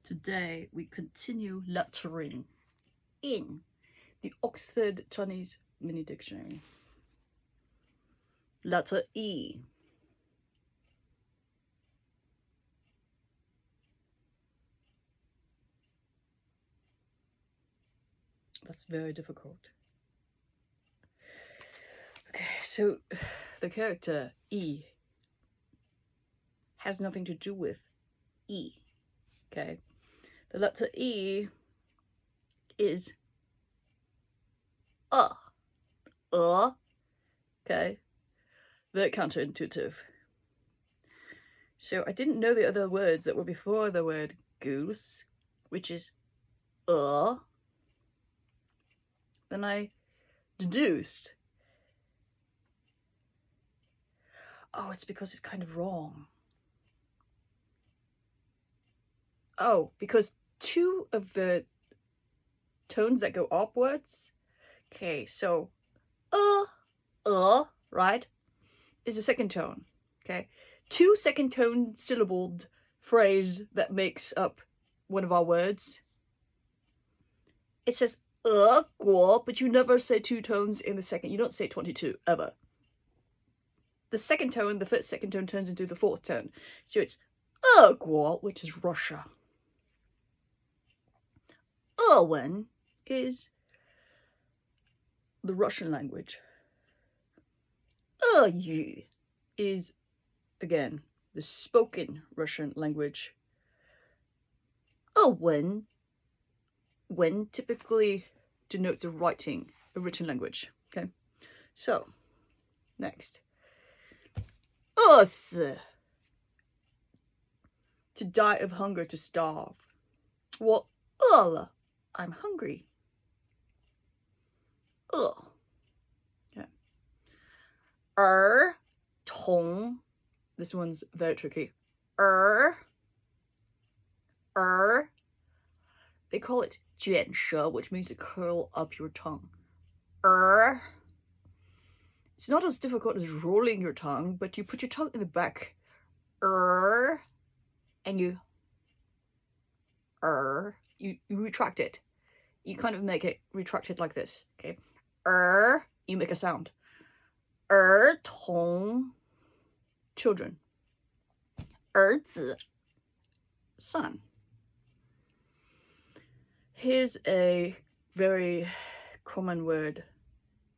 Today we continue lettering in the Oxford Chinese Mini Dictionary. Letter E. That's very difficult. Okay, so the character E has nothing to do with E. Okay, the letter E is okay, very counterintuitive. So I didn't know the other words that were before the word goose, which is Then I deduced, oh, it's because it's kind of wrong. Oh, because two of the tones that go upwards, okay, so right, is a second tone, okay? Two second tone syllabled phrase that makes up one of our words. It says guo, but you never say two tones in the second. You don't say 22 ever. The second tone, the first second tone turns into the fourth tone. So it's guo, which is Russia. Wen is the Russian language. Yu is, again, the spoken Russian language. Wen typically denotes a written language. Okay, so next. 饿死, to die of hunger, to starve. 我饿了, I'm hungry. 饿. Okay. 儿童, this one's very tricky. 儿, they call it 卷舌, which means to curl up your tongue. It's not as difficult as rolling your tongue, but you put your tongue in the back. And you retract it. You kind of make it retracted like this. Okay. You make a sound. 儿童, children. 儿子, son. Here's a very common word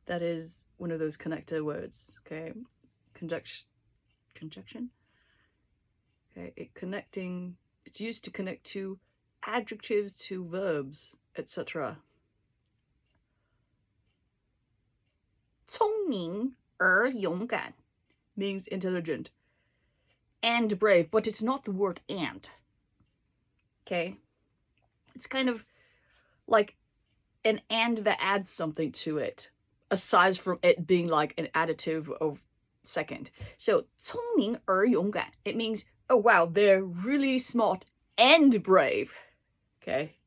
that is one of those connector words, okay? Conjunction? Okay, it's used to connect to adjectives, to verbs, etc. 聪明而勇敢 means intelligent and brave, but it's not the word and. Okay? It's kind of like an and that adds something to it, aside from it being like an additive of second. So 聪明而勇敢, it means, oh wow, they're really smart and brave. Okay?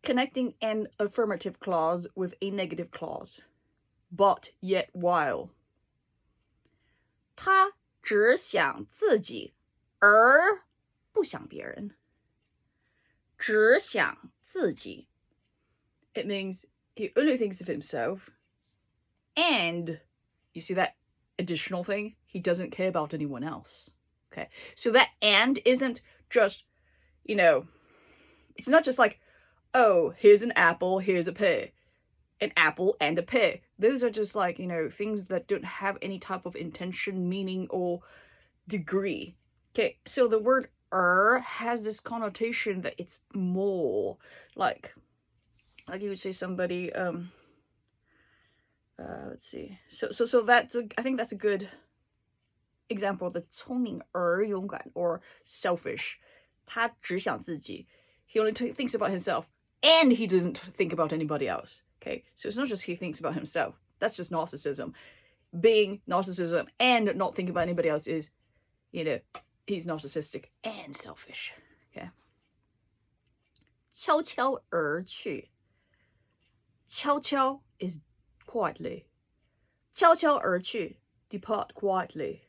Connecting an affirmative clause with a negative clause. But yet while. 他只想自己而不想别人。只想自己. It means he only thinks of himself, and you see that additional thing? He doesn't care about anyone else. Okay, so that and isn't just, it's not just like, oh, here's an apple, here's a pear. An apple and a pear. Those are just like, things that don't have any type of intention, meaning, or degree. Okay, so the word has this connotation that it's more like you would say somebody, let's see. So that's I think that's a good example of the 聪明而勇敢 or selfish. 他只想自己. He only thinks about himself, and he doesn't think about anybody else. Okay, so it's not just he thinks about himself. That's just narcissism. Being narcissism and not thinking about anybody else is, he's narcissistic and selfish. Okay. 悄悄而去. 悄悄 is quietly. 悄悄而去, depart quietly.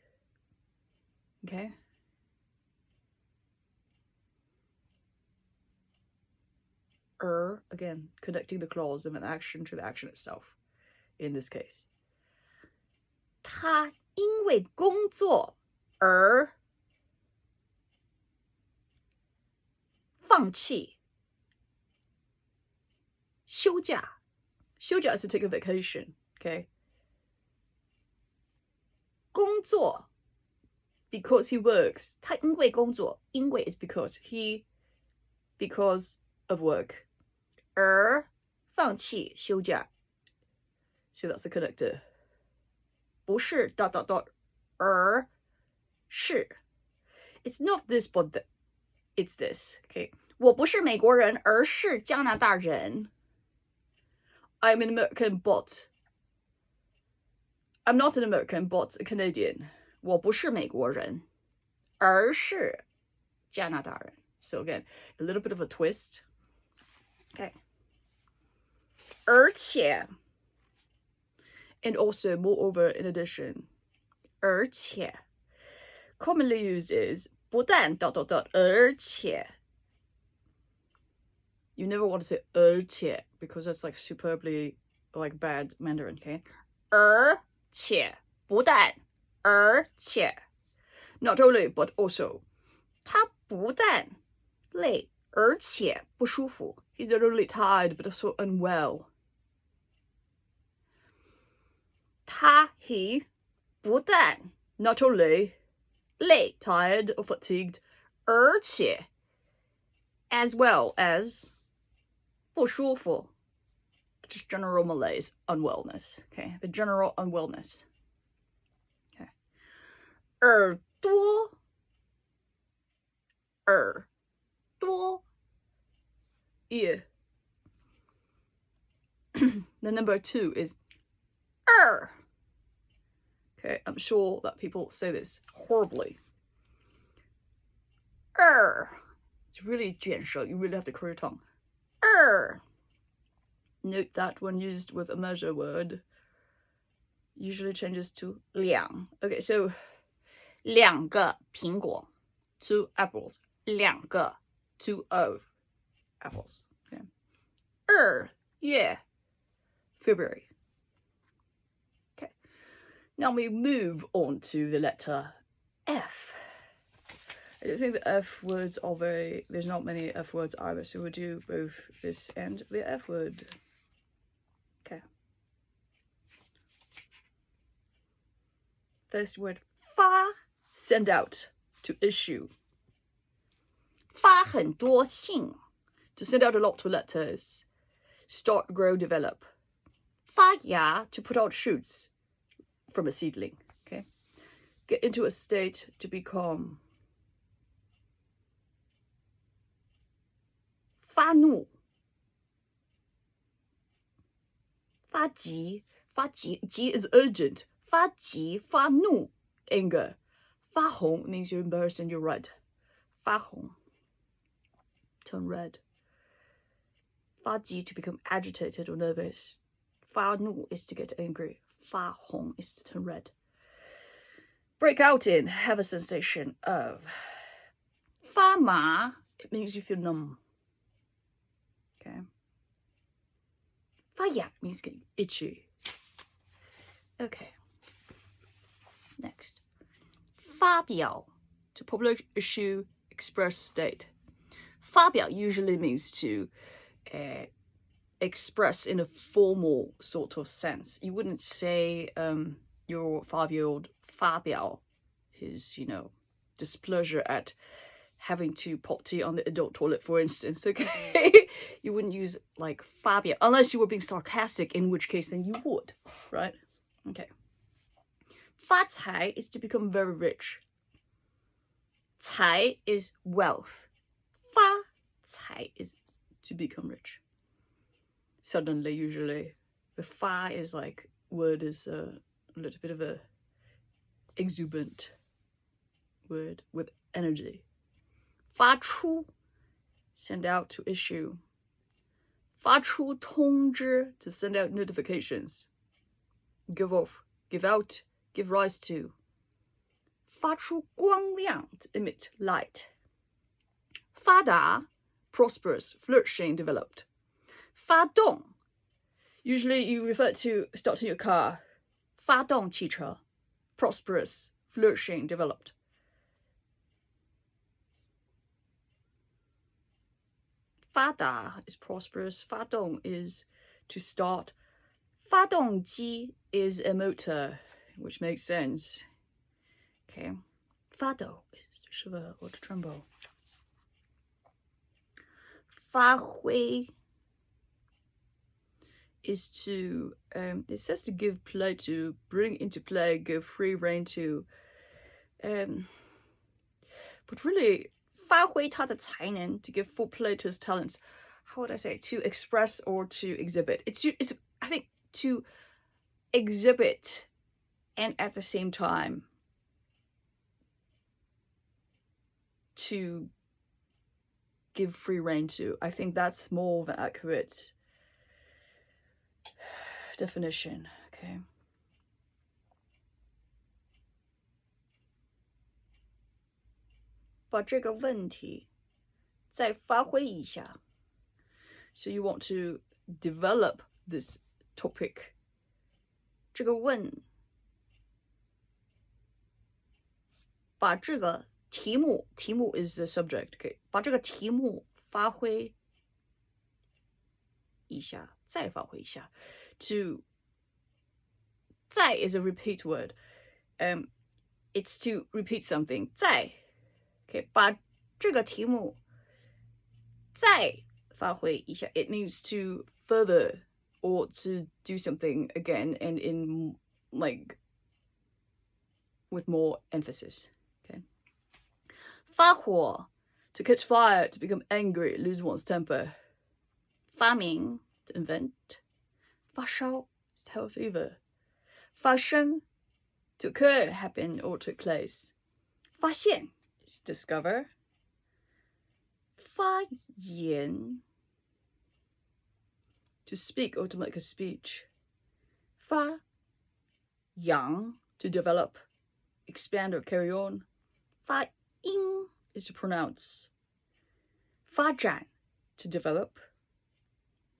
Okay. again, connecting the clause of an action to the action itself, in this case. 他因为工作而放弃休假。休假 is to take a vacation, okay? 工作 because he works. 他因为工作，因为 is because of work. 而放弃休假 so that's the connector. 不是 ... 而是 it's not this but it's this, okay? 我不是美国人，而是加拿大人。I'm an American, but I'm not an American, but a Canadian. 我不是美国人，而是加拿大人。So again, a little bit of a twist. Okay. 而且 and also, moreover, in addition. 而且 commonly used is 不但 ... 而且 You never want to say 而且 because that's like superbly like bad Mandarin, okay? 而且不但而且 not only but also 他不但累而且不舒服 He's not only tired but also unwell. He 不但 not only 累 tired or fatigued 而且 as well as 不舒服 just general malaise, unwellness, okay? The general unwellness. Okay. 耳朵 ear. The number 2 is Okay, I'm sure that people say this horribly. It's really 卷舌, you really have to curl your tongue. Note that when used with a measure word, usually changes to 两. Okay, so 两个苹果 2 apples. 两个 2 apples. Okay. Yeah. February. Okay. Now we move on to the letter F. I don't think the F words are there's not many F words either, so we'll do both this and the F word. Okay. First word, 发 send out, to issue. 发很多信 to send out a lot of letters. Start, grow, develop. 发芽 to put out shoots from a seedling. Okay. Get into a state to become. 发怒 发急 急 is urgent. 发急发怒 anger. 发红 means you're embarrassed and you're red. 发红 turn red. 发急 to become agitated or nervous. 发怒 is to get angry. 发红 is to turn red. Break out in, have a sensation of. 发麻 it means you feel numb. Okay. 发痒 means getting itchy. Okay. Next. 发表 to publish, issue, express, state. 发表 usually means to express in a formal sort of sense. You wouldn't say your 5-year-old 发表 his, displeasure at having to potty on the adult toilet, for instance, okay? You wouldn't use like 发表unless you were being sarcastic, in which case then you would, right? Okay. 发财 is to become very rich. 财 is wealth. 发财 is to become rich. Suddenly, usually. The 发 is like, word is a little bit of a exuberant word with energy. 发出 send out, to issue. 发出通知 to send out notifications. Give off, give out, give rise to. 发出光亮 to emit light. 发达 prosperous, flourishing, developed. 发动 usually you refer to starting your car. 发动汽车 prosperous, flourishing, developed. 发达 is prosperous. 发动 is to start. 发动机 is a motor, which makes sense. Okay. 发抖 is 是个 or to tremble. 发挥 is to it says to give play, to bring into play, give free rein to. But really, 发挥他的才能 to give full play to his talents. How would I say? To express or to exhibit. It's I think to exhibit and at the same time to give free rein to. I think that's more of an accurate definition. Okay. 把这个问题再发挥一下. So you want to develop this topic. 这个问把这个题目 is the subject. Okay. 把这个题目发挥一下，再发挥一下. To 再 is a repeat word. It's to repeat something. 再 Okay, 把这个题目再发挥一下. It means to further or to do something again and in like with more emphasis. Okay. 发火 to catch fire, to become angry, lose one's temper. 发明 to invent. 发烧 is to have a fever. 发生 to occur, happen or took place. 发现 is discover. 发言 to speak or to make a speech. 发扬 to develop, expand or carry on. 发音 is to pronounce. 发展 to develop.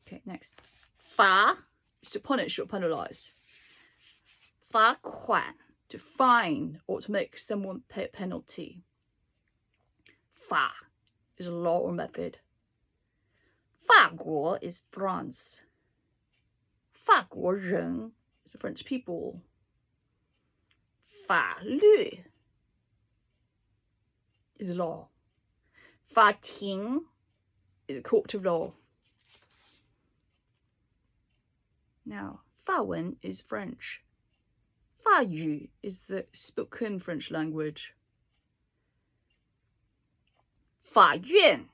Okay, next. 罚 is to punish or penalize. 罚款 to fine or to make someone pay a penalty. 法 is a law or method. 法国 is France. 法国人 is the French people. 法律 is law. 法庭 is a court of law. Now, 法文 is French. 法语 is the spoken French language. 法院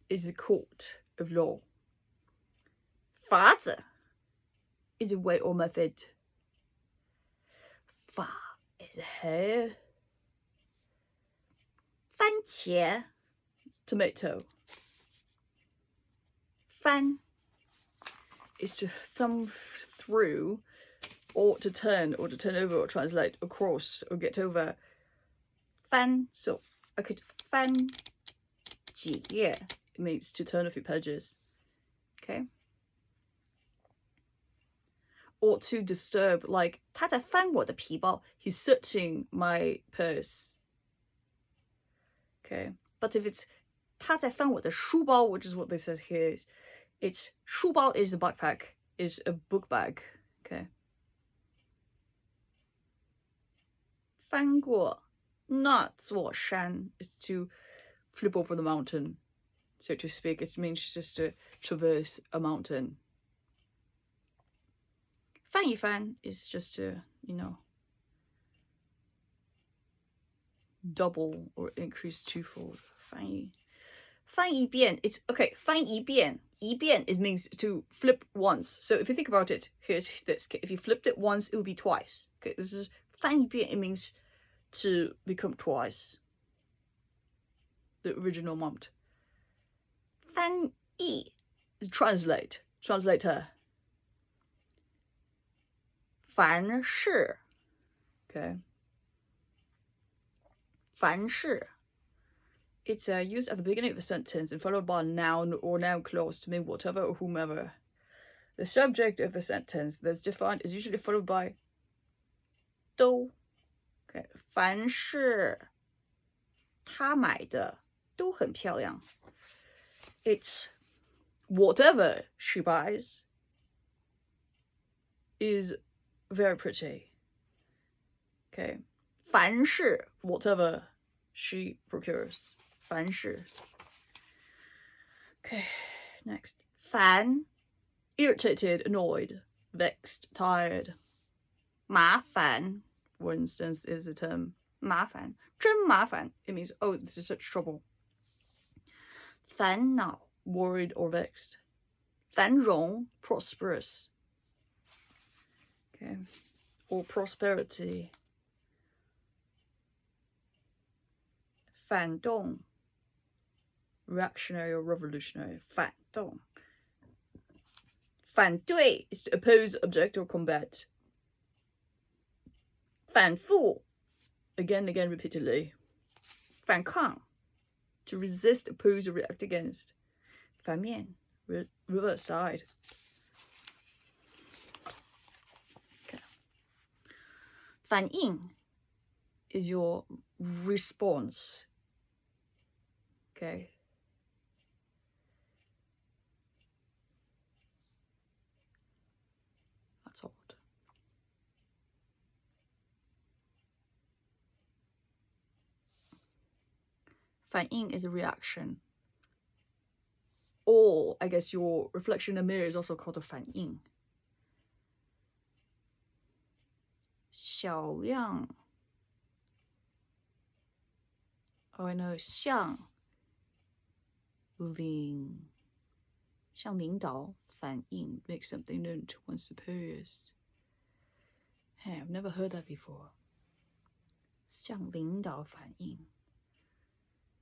is the court of law. 法子 is a way or method. 法 is a hair. 番茄 tomato. 翻 is to thumb through or to turn over or translate across or get over. 翻 so I could 翻几页 it means to turn a few pages. Okay. Or to disturb, like 他在翻我的皮包 he's searching my purse. Okay. But if it's 他在翻我的书包, which is what this says here, it's 书包 is a backpack, is a book bag. Okay. 翻过那座山 is to flip over the mountain, so to speak. It means just to traverse a mountain. 翻一翻 is just to, double or increase twofold. 翻一遍 it's okay. 翻一遍it means to flip once. So if you think about it, here's this. Okay, if you flipped it once, it would be twice. Okay, this is 翻一遍 it means to become twice the original amount. 翻译 is translator. 凡事 okay. 凡事 It's used at the beginning of a sentence and followed by a noun or noun clause to mean whatever or whomever. The subject of the sentence that's defined is usually followed by 都. Okay. 凡是她买的都很漂亮. It's whatever she buys is very pretty. Okay. 凡是 whatever she procures. 凡是. Okay, next. 烦 irritated, annoyed, vexed, tired. 麻烦 for instance, is the term 麻烦. 真麻烦. It means, oh, this is such trouble. 烦恼 worried or vexed. 繁荣 prosperous. Okay. Or prosperity. 反动 reactionary or revolutionary. 反动. 反对 is to oppose, object, or combat. 反复 again, repeatedly. 反抗 to resist, oppose, or react against. 反面 reverse side. Okay. 反应 is your response. Okay. That's odd. Fan ying is a reaction. Or, I guess, your reflection in a mirror is also called a fan ying. 小亮 Oh, I know. 向领导反映 make something known to one's superiors. Hey, I've never heard that before. 向领导反映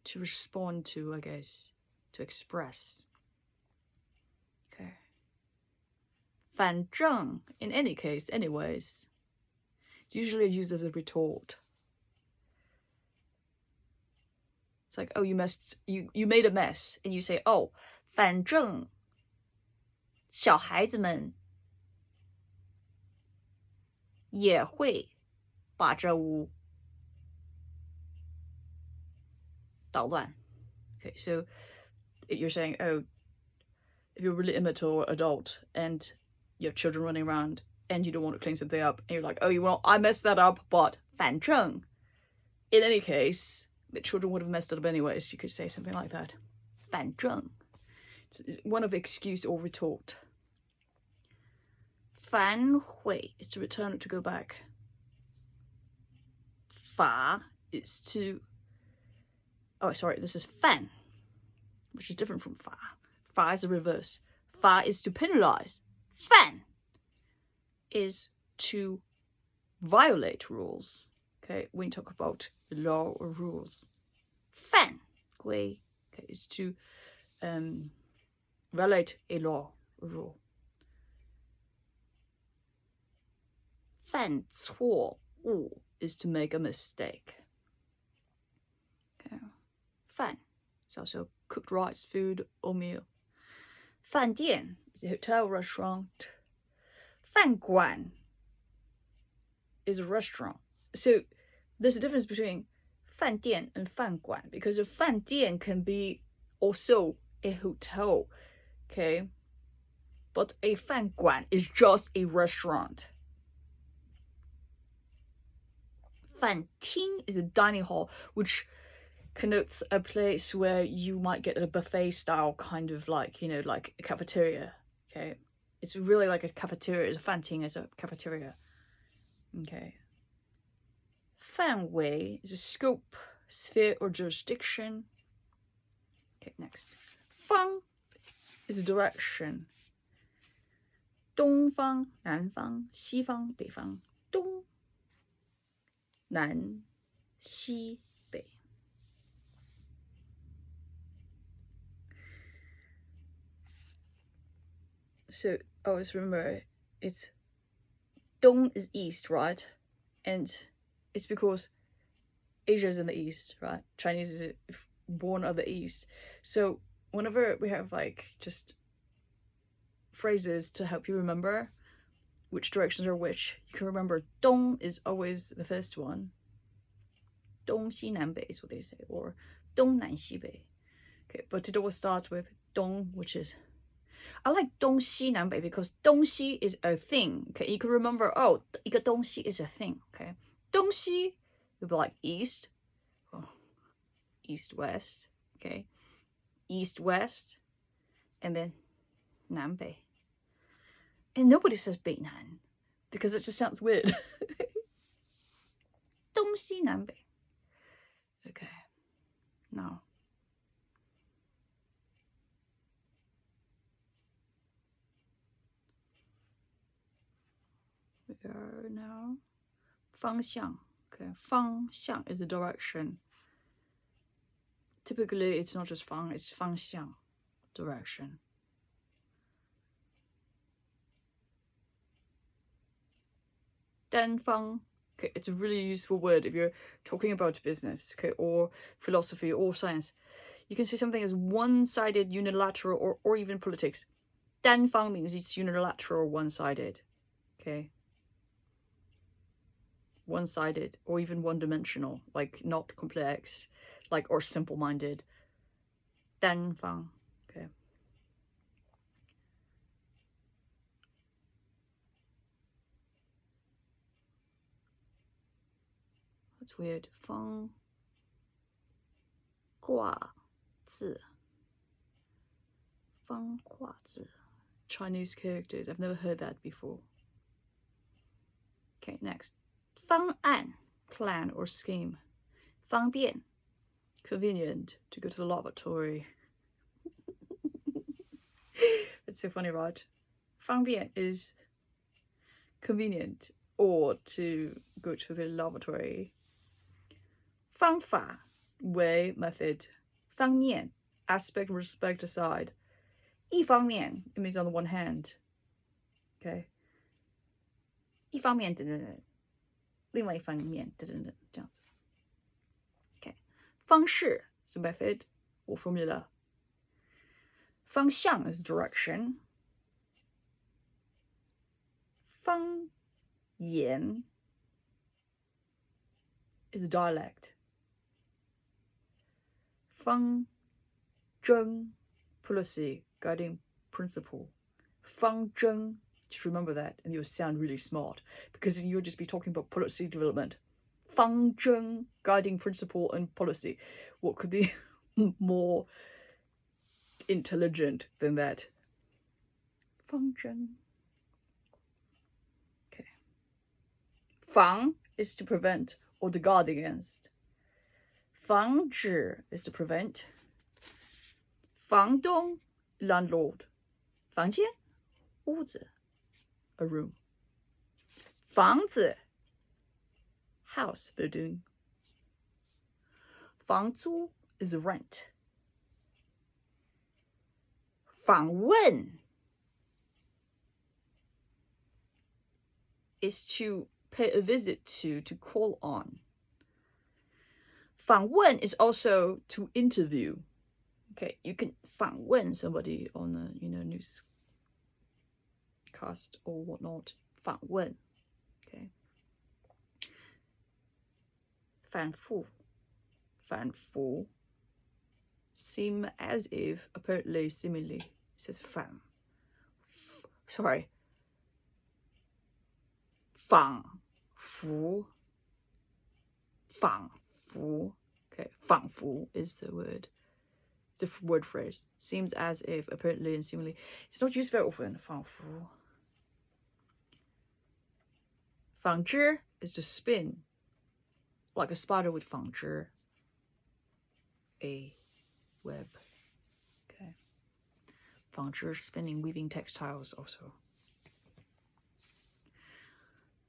to respond to, I guess, to express. Okay. 反正 in any case, anyways. It's usually used as a retort. It's like, oh, you made a mess, and you say, oh, 反正小孩子们也会把这屋捣乱. Okay, so you're saying, oh, if you're really immature adult and you have children running around and you don't want to clean something up, and you're like, oh, I messed that up, but 反正 in any case, the children would have messed it up anyways. You could say something like that. 反正 it's one of excuse or retort. 反悔 is to return or to go back. 罚 is to... Oh, sorry, this is 犯, which is different from 罚. 罚 is the reverse. 罚 is to penalize. 犯 is to violate rules. Okay, when you talk about the law or rules. 犯规 okay, is to violate a law or rule. 犯错误 is to make a mistake. Okay. 饭 is also cooked rice, food, or meal. 饭店 is a hotel, restaurant. 饭馆 is a restaurant. So there's a difference between 饭店 and 饭馆 because a 饭店 can be also a hotel, okay? But a 饭馆 is just a restaurant. 饭厅 is a dining hall, which connotes a place where you might get a buffet style kind of like, you know, like a cafeteria, okay? It's really like a cafeteria. A 饭厅 is a cafeteria, okay? 范围 is a scope, sphere, or jurisdiction. Okay, next. 方 is a direction. 东方, 南方, 西方, 北方, 东, 南, 西, 北. So, always remember, it's 东 is east, right? And it's because Asia is in the east, right? Chinese is born of the East. So whenever we have like just phrases to help you remember which directions are which, you can remember Dong is always the first one. 东西南北 is what they say, or 东南西北. Okay, but it always starts with Dong, which is, I like 东西南北 because 东西 is a thing. Okay, you can remember, oh, 一个东西 is a thing. Okay, 东西 would be like east, oh, east west. Okay, east west, and then 南北. And nobody says 北南 because it just sounds weird. 东西南北. Okay, now. We are now 方向. Okay, 方向 is the direction. Typically, it's not just 方, it's 方向, direction. 单方. Okay, it's a really useful word if you're talking about business, okay, or philosophy or science. You can say something as one-sided, unilateral, or even politics. 单方 means it's unilateral or one-sided, okay? One-sided or even one-dimensional, like not complex, like, or simple-minded. 单方, okay? That's weird. 方卦字. 方卦字. Chinese characters. I've never heard that before. Okay, next. 方案, plan or scheme. 方便, convenient to go to the lavatory. It's so funny, right? 方便 is convenient or to go to the lavatory. 方法, way, method. 方面, aspect, respect, aside. 一方面, it means on the one hand. Okay? 一方面等等等，另外一方面等等等，这样子。Okay. 方式 is a method or formula. 方向 is direction. 方言 is a dialect. 方针 policy, guiding principle. 方针, just remember that and you'll sound really smart because you'll just be talking about policy development. 方针, guiding principle and policy. What could be more intelligent than that? 方针. Okay. 防 is to prevent or to guard against. 防止 is to prevent. 房东 landlord. 房间屋子 a room. 房子 house building. 房租 is rent. 访问 is to pay a visit to call on. 访问 is also to interview. Okay, you can 访问 somebody on a newscast or whatnot. 访问. Okay. 反复 反复 seem as if, apparently, seemingly. It says 反 sorry. 仿佛 仿佛. Okay, 仿佛 is the word. It's a word phrase. Seems as if, apparently, and seemingly. It's not used very often. 仿佛. 纺织 is to spin. Like a spider with 纺织. A web. Okay. 纺织 spinning, weaving textiles also.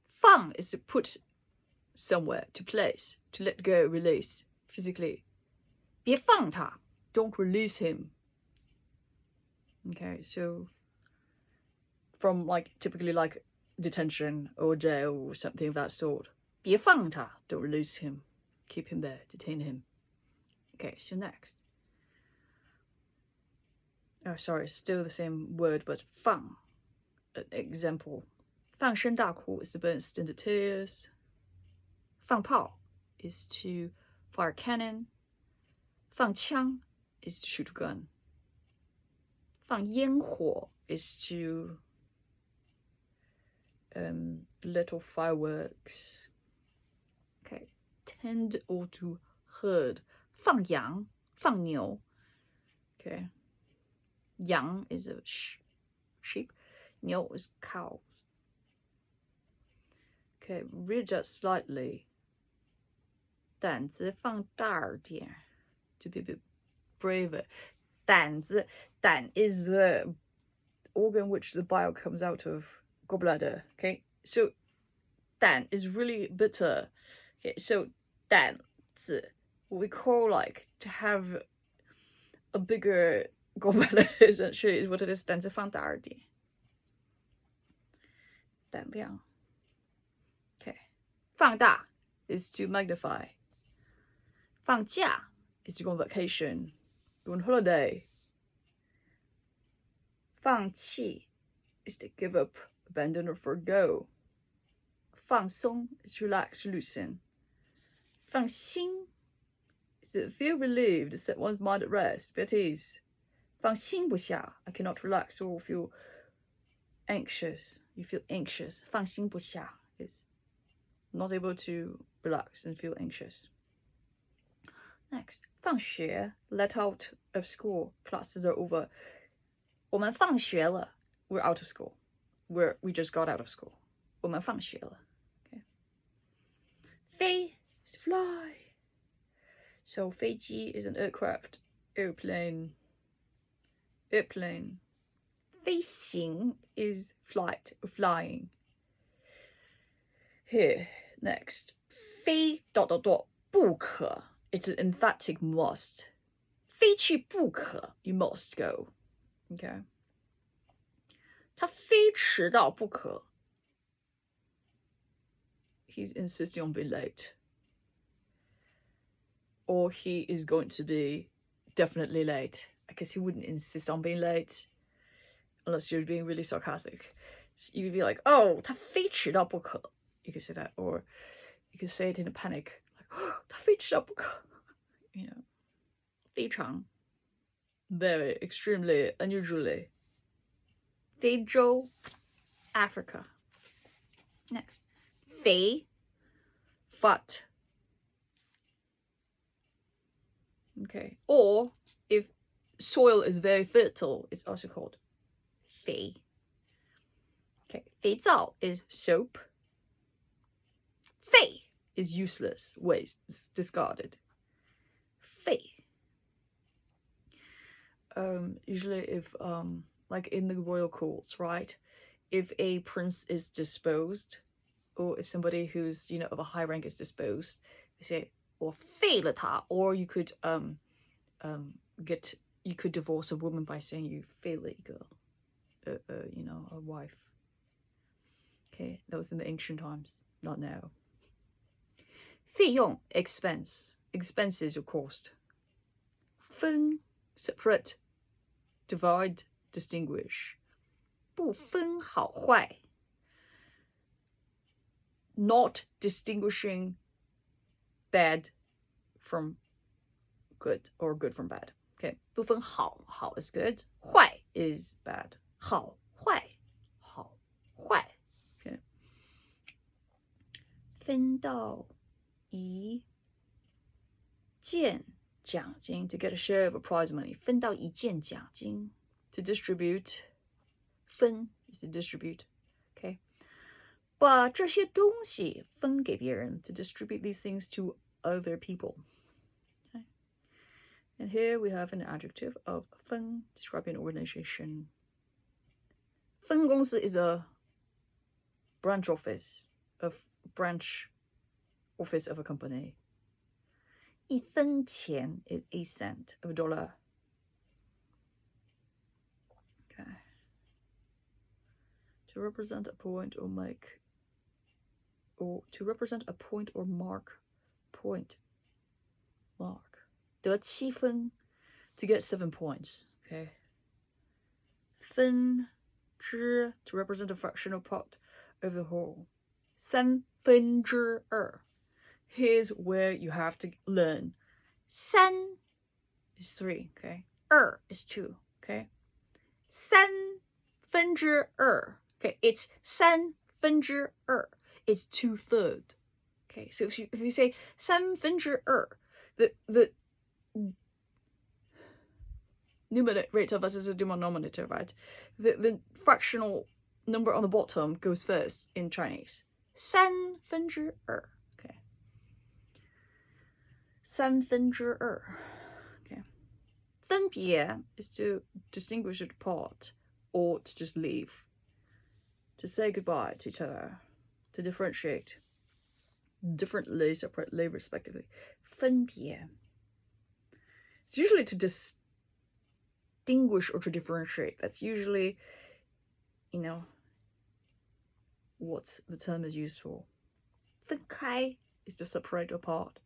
放 is to put somewhere, to place, to let go, release, physically. 别放他 don't release him. Okay, so from like typically like detention or jail or something of that sort. 别放他 don't release him. Keep him there, detain him. Okay, so next. Oh, sorry, still the same word, but 放. An example. 放声大哭 is to burst into tears. 放炮 is to fire cannon. 放枪 is to shoot a gun. 放烟火 is to little fireworks. Okay, tend or to herd. 放羊, 放牛. Okay, 羊 is a sheep. 牛 is cows. Okay, read that slightly. 胆子放大点 to be a bit braver. 胆子, 胆 is the organ which the bile comes out of, gallbladder. Okay, so 胆 is really bitter. Okay, so 胆子, what we call like to have a bigger gallbladder essentially is what it is. 胆子放大点. 胆量. Okay, 放大 is to magnify. 放假 is to go on vacation, go on holiday. 放弃 is to give up, abandon, or forgo. 放松 is to relax, loosen. 放心 is to feel relieved, to set one's mind at rest, be at ease. 放心不下 I cannot relax or feel anxious. You feel anxious. 放心不下 is not able to relax and feel anxious. Next, 放学 let out of school, classes are over. 我们放学了 we're out of school. We just got out of school. 我们放学了. Okay. 飞 is to fly. So 飞机 is an aircraft, airplane. 飞行 is flight or flying. Here, next. 非 ... 不可 it's an emphatic must. 非去不可 you must go. Okay. 他非迟到不可 he's insisting on being late. Or he is going to be definitely late. I guess he wouldn't insist on being late unless you're being really sarcastic. So you'd be like, oh, 他非迟到不可. You could say that. Or you could say it in a panic. Like, oh, 他非迟到不可. You know, 非常 very, extremely, unusually. 非洲 Africa. Next. 肥 fat. Okay. Or if soil is very fertile, it's also called 肥. Okay. 肥皂 is soap. 废 is useless, waste, discarded. 废. Usually if like in the royal courts, right? If a prince is disposed, or if somebody who's, you know, of a high rank is disposed, they say, 我废了他, or you could you could divorce a woman by saying you 废了一个 you know, a wife. Okay, that was in the ancient times, not now. 费用 expense, expenses or cost. 分 separate, divide, distinguish. 不分好坏 not distinguishing bad from good or good from bad. Okay, 不分好 is good, 坏 is bad. 好坏 Okay. 分到一件奖金 to get a share of a prize money. 分到一件奖金 to distribute. 分 is to distribute. Okay. 把这些东西分给别人 to distribute these things to other people. Okay. And here we have an adjective of 分 describing an organization. 分公司 is a branch office of a company. 一分钱 is a cent of a dollar. Okay. To represent a point or make, or to represent a point or mark, point, mark, 得7分 to get 7 points. Okay. 分之 to represent a fractional part of the whole. 2/3. Here's where you have to learn. 3 is 3, okay? 2 is 2, okay? 2/3. Okay, it's 2/3. It's 2/3. Okay, so if you say 2/3, the numerator versus the denominator, right? The fractional number on the bottom goes first in Chinese. 2/3. Okay. 2/3. Okay. 分别 is to distinguish it apart or to just leave. To say goodbye to each other. To differentiate differently, separately, respectively. 分别. It's usually to distinguish or to differentiate. That's usually, you know, what the term is used for. 分开 is to separate apart.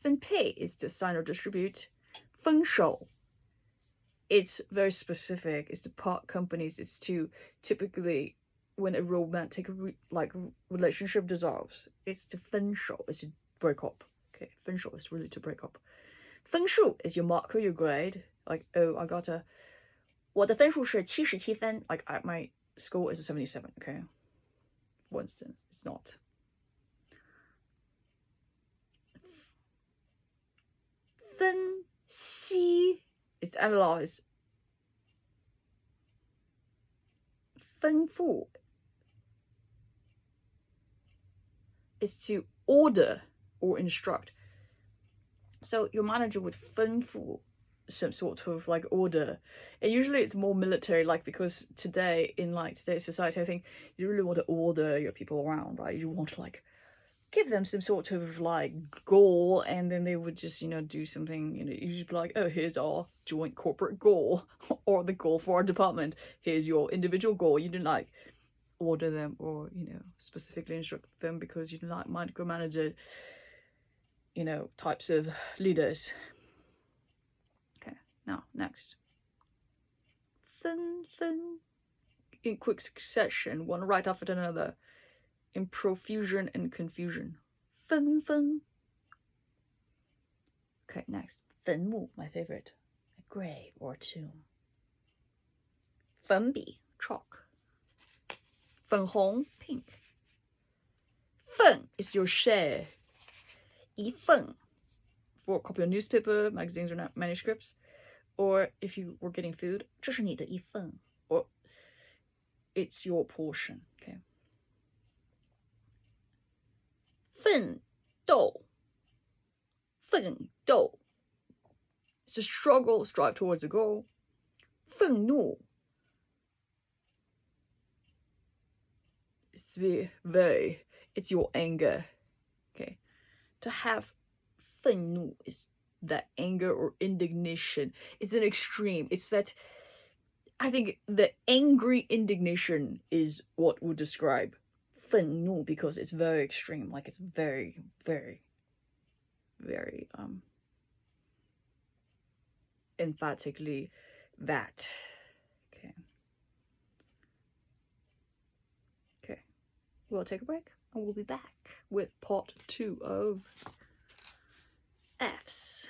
分配 is to assign or distribute. 分手, it's very specific. It's to part companies. It's to typically when a romantic relationship dissolves. It's to 分手, it's to break up. Okay, 分手 is really to break up. 分数 is your mark or your grade. Like, oh, I got a 我的分数是77分. Like, my score is a 77, okay? For instance, it's not. 分析 is to analyze. 吩咐 is to order or instruct. So your manager would 吩咐 some sort of like order, and usually it's more military, like, because today in like today's society, I think you really want to order your people around, right? You want to like give them some sort of like goal, and then they would just, you know, do something, you know, you just be like, oh, here's our joint corporate goal or the goal for our department, here's your individual goal. You didn't like order them or, you know, specifically instruct them because you didn't like micromanage, you know, types of leaders. Okay, now next. 分 in quick succession, one right after another, in profusion and confusion. 分 Okay, next. 坟墓, my favorite. A grave or a tomb. 粉笔, chalk. 粉红, pink. 份 is your share. 一份 for a copy of newspaper, magazines, or manuscripts. Or if you were getting food, 这是你的一份, or it's your portion. Okay. 奋斗 It's a struggle, strive towards a goal. 愤怒 it's your anger. Okay. To have 愤怒 is that anger or indignation. It's an extreme. It's that, I think the angry indignation is what would describe 愤怒, because it's very extreme. Like, it's very, very, very emphatically that. Okay, we'll take a break and we'll be back with part 2 of F's.